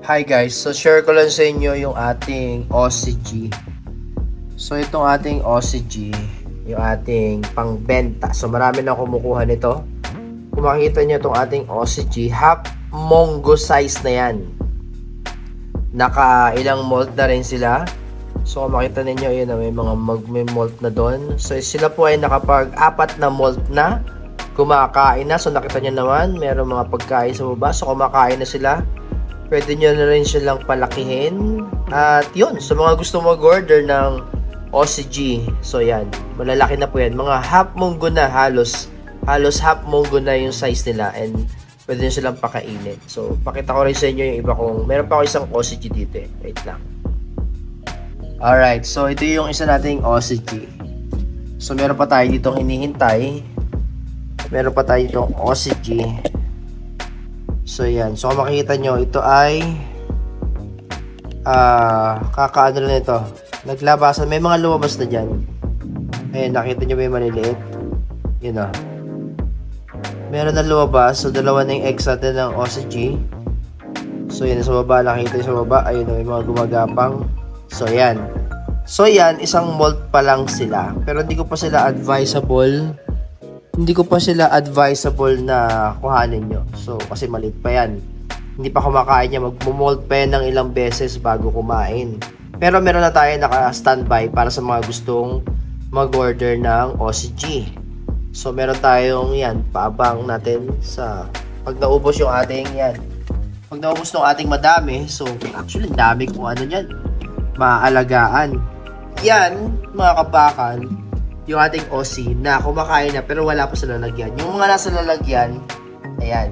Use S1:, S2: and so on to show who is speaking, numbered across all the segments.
S1: Hi guys, so share ko lang sa inyo yung ating OCG. So itong ating OCG, yung ating pangbenta. So marami na kumukuha nito. Kung makikita nyo itong ating OCG, half mongo size na yan. Naka ilang malt na rin sila. So kung makita ninyo, yun na may mga may malt na doon. So sila po ay nakapag-apat na malt na. Kumakain na. So nakita nyo naman, meron mga pagkain sa baba. So kumakain na sila. Pwede nyo na rin silang palakihin. At yun, sa mga gusto mag-order ng OCG. So yan, malalaki na po yan. Mga half munggo na halos half munggo na yung size nila. And pwede nyo silang pakainin. So pakita ko rin sa inyo yung iba kong, meron pa ako isang OCG dito eh. Wait lang. Alright, so ito yung isa nating OCG. So meron pa tayo ditong hinihintay. Meron pa tayo ditong OCG. So yan, so kung makikita nyo, ito ay kakaano na ito, naglabasan, may mga lumabas na dyan. Ayan, nakita nyo may maliliit. Yun o, meron na lumabas. So dalawa na yung eggs natin ng OCG. So yan, sa baba, nakita nyo sa baba, ayun o, may mga gumagapang. So yan, isang mold pa lang sila. Pero hindi ko pa sila advisable na kuhanin nyo. So, kasi maliit pa yan. Hindi pa kumakain niya. Mag-mold pa yan ng ilang beses bago kumain. Pero meron na tayo naka-standby para sa mga gustong mag-order ng OCG. So, meron tayong yan. Paabang natin sa pag naubos yung ating yan. Pag naubos ng ating madami. So, actually, dami kung ano yan. Maaalagaan. Yan, mga kabakan, yung ating OC na kumakain na pero wala pa sa lalagyan. Yung mga nasa lalagyan, ayan,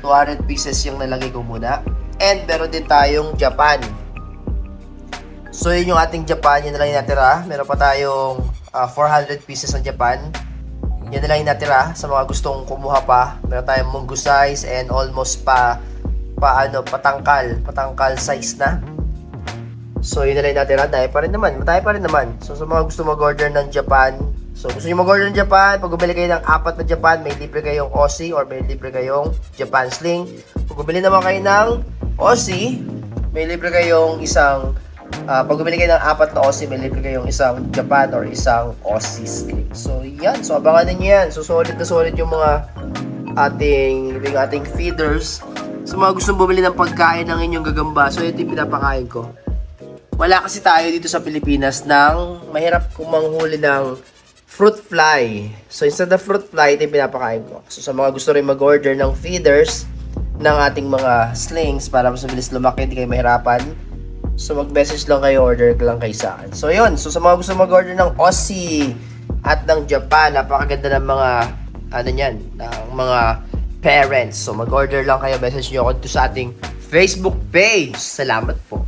S1: 200 pieces yung nalagay ko muna. And meron din tayong Japan. So yun yung ating Japan, yun na lang yung natira. Meron pa tayong 400 pieces ng Japan. Yan na lang yung natira sa mga gustong kumuha pa. Meron tayong munggo size and almost patangkal size na. So, yun na lang natira. Matay pa rin naman. So, sa mga gusto mag-order ng Japan. So, gusto nyo mag-order ng Japan. Pag bumili kayo ng 4 na Japan, may libre kayong OC or may libre kayong Japan Sling. Pag bumili naman kayo ng OC, may libre kayong isang pag bumili kayo ng 4 na OC, may libre kayong isang Japan or isang OC Sling. So, yan. So, abangan ninyo yan. So, solid na solid yung mga ating feeders. Sa mga gustong bumili ng pagkain ng inyong gagamba. So, ito yung pinapakain ko. Wala kasi tayo dito sa Pilipinas ng mahirap kung manghuli ng fruit fly. So, instead of fruit fly, ito yung pinapakain ko. So, sa mga gusto rin mag-order ng feeders ng ating mga slings para mas mabilis lumaki, hindi kayo mahirapan. So, mag-message lang kayo, order lang kayo sa akin. So, yun. So, sa mga gusto mag-order ng Aussie at ng Japan, napakaganda ng mga, ng mga parents. So, mag-order lang kayo, message nyo ako dito sa ating Facebook page. Salamat po.